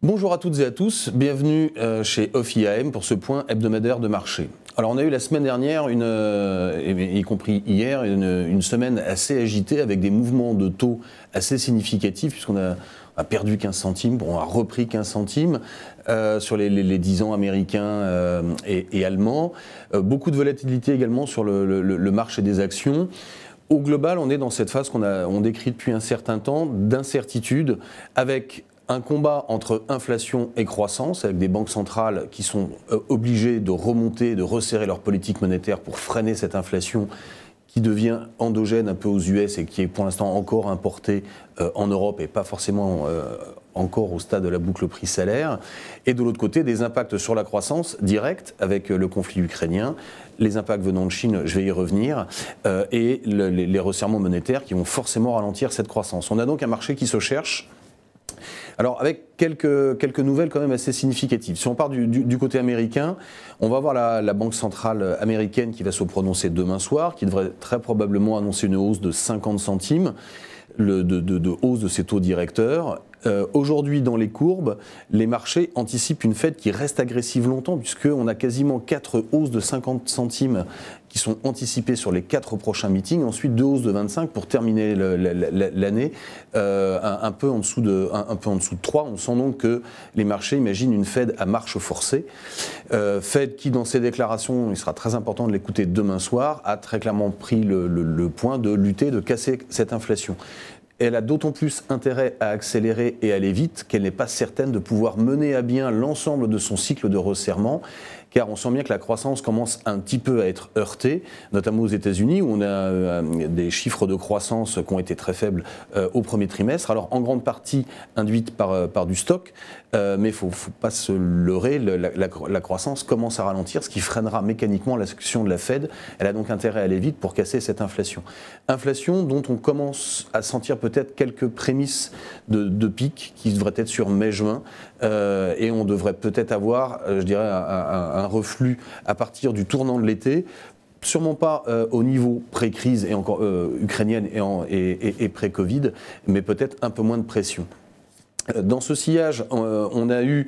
Bonjour à toutes et à tous, bienvenue chez Off IAM pour ce point hebdomadaire de marché. Alors on a eu la semaine dernière, y compris hier, une semaine assez agitée avec des mouvements de taux assez significatifs puisqu'on a perdu 15 centimes, on a repris 15 centimes sur les 10 ans américains et allemands. Beaucoup de volatilité également sur le marché des actions. Au global, on est dans cette phase qu'on décrit depuis un certain temps d'incertitude avec un combat entre inflation et croissance, avec des banques centrales qui sont obligées de remonter, de resserrer leur politique monétaire pour freiner cette inflation qui devient endogène un peu aux US et qui est pour l'instant encore importée en Europe et pas forcément encore au stade de la boucle prix-salaire. Et de l'autre côté, des impacts sur la croissance directs avec le conflit ukrainien, les impacts venant de Chine, je vais y revenir, et les resserrements monétaires qui vont forcément ralentir cette croissance. On a donc un marché qui se cherche. Alors avec quelques nouvelles quand même assez significatives. Si on part du côté américain, on va voir la Banque centrale américaine qui va se prononcer demain soir, qui devrait très probablement annoncer une hausse de 50 centimes de hausse de ses taux directeurs. Aujourd'hui, dans les courbes, les marchés anticipent une Fed qui reste agressive longtemps, puisqu'on a quasiment 4 hausses de 50 centimes qui sont anticipées sur les 4 prochains meetings, ensuite 2 hausses de 25 pour terminer l'année un peu en dessous de 3. On sent donc que les marchés imaginent une Fed à marche forcée. Fed qui, dans ses déclarations, il sera très important de l'écouter demain soir, a très clairement pris le point de lutter, de casser cette inflation. Elle a d'autant plus intérêt à accélérer et aller vite qu'elle n'est pas certaine de pouvoir mener à bien l'ensemble de son cycle de resserrement, car on sent bien que la croissance commence un petit peu à être heurtée, notamment aux États-Unis où on a des chiffres de croissance qui ont été très faibles au premier trimestre, alors en grande partie induites par du stock, mais il ne faut pas se leurrer, la croissance commence à ralentir, ce qui freinera mécaniquement l'action de la Fed. Elle a donc intérêt à aller vite pour casser cette inflation. Inflation dont on commence à sentir peut-être quelques prémices de pic qui devraient être sur mai-juin, et on devrait peut-être avoir, je dirais, un reflux à partir du tournant de l'été, sûrement pas au niveau pré-crise et encore ukrainienne et pré-Covid, mais peut-être un peu moins de pression. Dans ce sillage, on a eu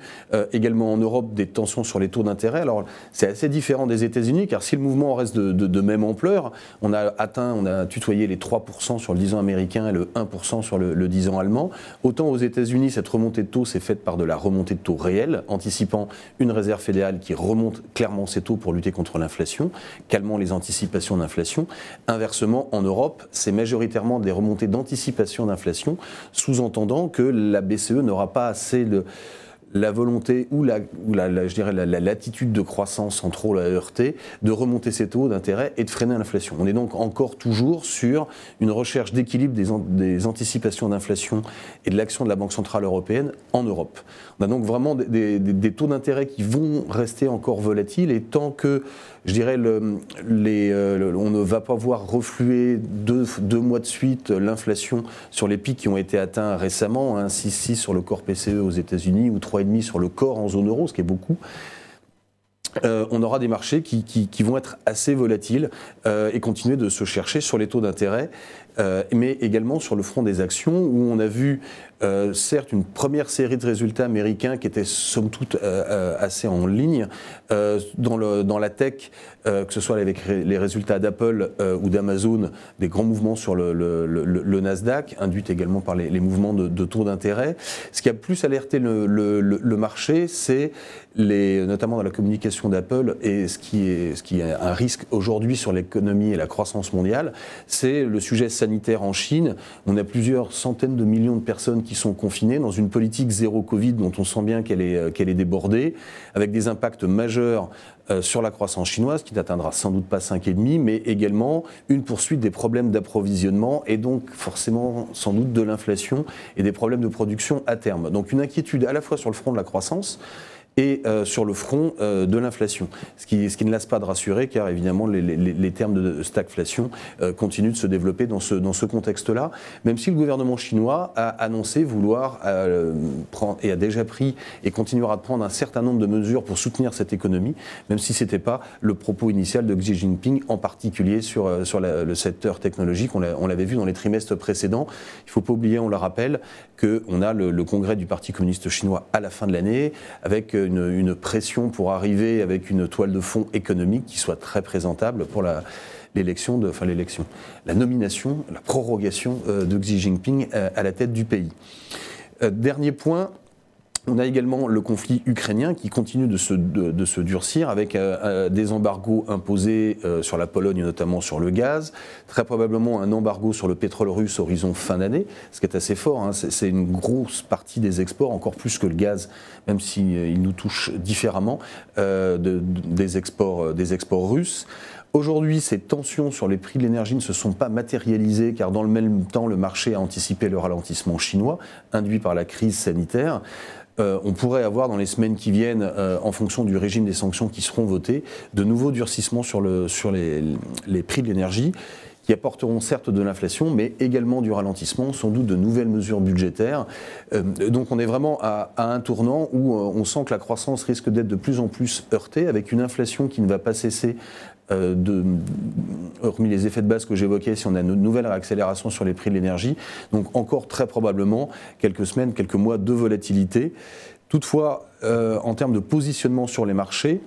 également en Europe des tensions sur les taux d'intérêt. Alors c'est assez différent des États-Unis, car si le mouvement reste de même ampleur, on a tutoyé les 3% sur le 10 ans américain et le 1% sur le 10 ans allemand. Autant aux États-Unis, cette remontée de taux s'est faite par de la remontée de taux réelle, anticipant une réserve fédérale qui remonte clairement ses taux pour lutter contre l'inflation, calmant les anticipations d'inflation. Inversement, en Europe, c'est majoritairement des remontées d'anticipation d'inflation, sous-entendant que la BCE n'aura pas assez la volonté ou je dirais la latitude de croissance sans trop la heurter, de remonter ses taux d'intérêt et de freiner l'inflation. On est donc encore toujours sur une recherche d'équilibre des anticipations d'inflation et de l'action de la Banque centrale européenne en Europe. On a donc vraiment des taux d'intérêt qui vont rester encore volatiles, et tant que, je dirais, on ne va pas voir refluer deux mois de suite l'inflation sur les pics qui ont été atteints récemment, 6,6 sur le corps PCE aux États-Unis ou 3,5 sur le corps en zone euro, ce qui est beaucoup. On aura des marchés qui vont être assez volatiles et continuer de se chercher sur les taux d'intérêt, mais également sur le front des actions, où on a vu certes une première série de résultats américains qui étaient somme toute assez en ligne dans la tech, que ce soit avec les résultats d'Apple ou d'Amazon, des grands mouvements sur le Nasdaq, induits également par les mouvements de taux d'intérêt. Ce qui a plus alerté le marché, c'est notamment dans la communication d'Apple, et ce qui est un risque aujourd'hui sur l'économie et la croissance mondiale, c'est le sujet sanitaire en Chine. On a plusieurs centaines de millions de personnes qui sont confinées dans une politique zéro Covid dont on sent bien qu'elle est débordée, avec des impacts majeurs sur la croissance chinoise, qui n'atteindra sans doute pas 5,5, mais également une poursuite des problèmes d'approvisionnement et donc forcément sans doute de l'inflation et des problèmes de production à terme. Donc une inquiétude à la fois sur le front de la croissance et sur le front de l'inflation. Ce qui ne laisse pas de rassurer, car évidemment les termes de stagflation continuent de se développer dans ce contexte-là, même si le gouvernement chinois a annoncé vouloir prendre, et a déjà pris et continuera de prendre un certain nombre de mesures pour soutenir cette économie, même si ce n'était pas le propos initial de Xi Jinping, en particulier sur le secteur technologique. On l'avait vu dans les trimestres précédents. Il ne faut pas oublier, on le rappelle, qu'on a le congrès du Parti communiste chinois à la fin de l'année, avec une pression pour arriver avec une toile de fond économique qui soit très présentable pour la nomination, la prorogation de Xi Jinping à la tête du pays. Dernier point. On a également le conflit ukrainien qui continue de se durcir avec des embargos imposés sur la Pologne, notamment sur le gaz, très probablement un embargo sur le pétrole russe horizon fin d'année, ce qui est assez fort, hein. C'est une grosse partie des exports, encore plus que le gaz, même s'il nous touche différemment, des exports russes. Aujourd'hui, ces tensions sur les prix de l'énergie ne se sont pas matérialisées car dans le même temps, le marché a anticipé le ralentissement chinois induit par la crise sanitaire. On pourrait avoir dans les semaines qui viennent, en fonction du régime des sanctions qui seront votées, de nouveaux durcissements sur les prix de l'énergie qui apporteront certes de l'inflation, mais également du ralentissement, sans doute de nouvelles mesures budgétaires. Donc on est vraiment à un tournant où on sent que la croissance risque d'être de plus en plus heurtée, avec une inflation qui ne va pas cesser hormis les effets de base que j'évoquais, si on a une nouvelle réaccélération sur les prix de l'énergie, donc encore très probablement quelques semaines, quelques mois de volatilité. Toutefois, en termes de positionnement sur les marchés,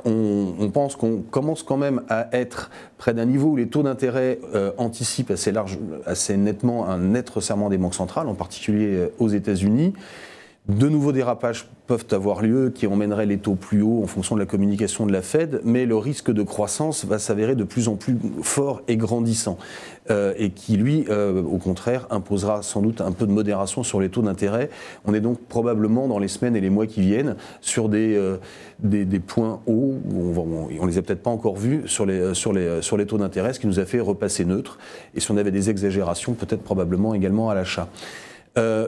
on pense qu'on commence quand même à être près d'un niveau où les taux d'intérêt anticipent assez nettement un net resserrement des banques centrales, en particulier aux États-Unis. De nouveaux dérapages peuvent avoir lieu qui emmèneraient les taux plus hauts en fonction de la communication de la Fed, mais le risque de croissance va s'avérer de plus en plus fort et grandissant, et qui, lui, au contraire, imposera sans doute un peu de modération sur les taux d'intérêt. On est donc probablement dans les semaines et les mois qui viennent sur des points hauts, où on les a peut-être pas encore vus, sur les taux d'intérêt, ce qui nous a fait repasser neutre, et si on avait des exagérations, peut-être probablement également à l'achat.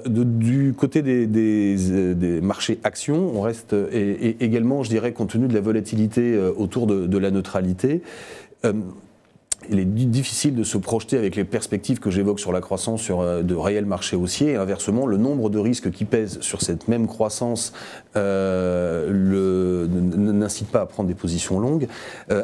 Du côté des marchés actions, on reste également, je dirais, compte tenu de la volatilité autour de la neutralité. Il est difficile de se projeter avec les perspectives que j'évoque sur la croissance sur de réels marchés haussiers. Et inversement, le nombre de risques qui pèsent sur cette même croissance n'incite pas à prendre des positions longues.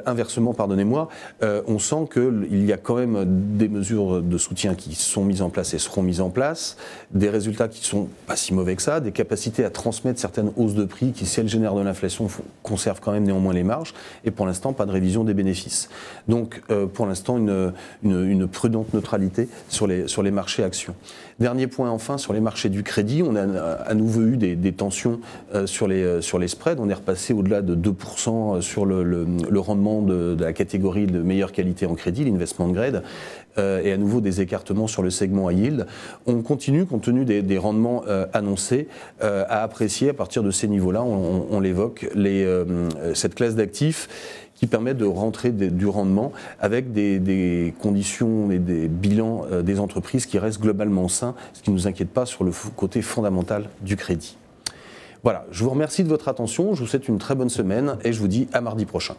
Inversement, pardonnez-moi, on sent qu'il y a quand même des mesures de soutien qui sont mises en place et seront mises en place, des résultats qui sont pas si mauvais que ça, des capacités à transmettre certaines hausses de prix qui, si elles génèrent de l'inflation, conservent quand même néanmoins les marges, et pour l'instant, pas de révision des bénéfices. Donc, pour l'instant, une prudente neutralité sur les marchés actions. Dernier point enfin, sur les marchés du crédit, on a à nouveau eu des tensions sur les spreads. On est repassé au-delà de 2% sur le rendement de la catégorie de meilleure qualité en crédit, l'investment grade, et à nouveau des écartements sur le segment high yield. On continue, compte tenu des rendements annoncés, à apprécier à partir de ces niveaux-là, on l'évoque, cette classe d'actifs qui permet de rentrer du rendement avec des conditions et des bilans des entreprises qui restent globalement sains, ce qui ne nous inquiète pas sur le côté fondamental du crédit. Voilà, je vous remercie de votre attention, je vous souhaite une très bonne semaine et je vous dis à mardi prochain.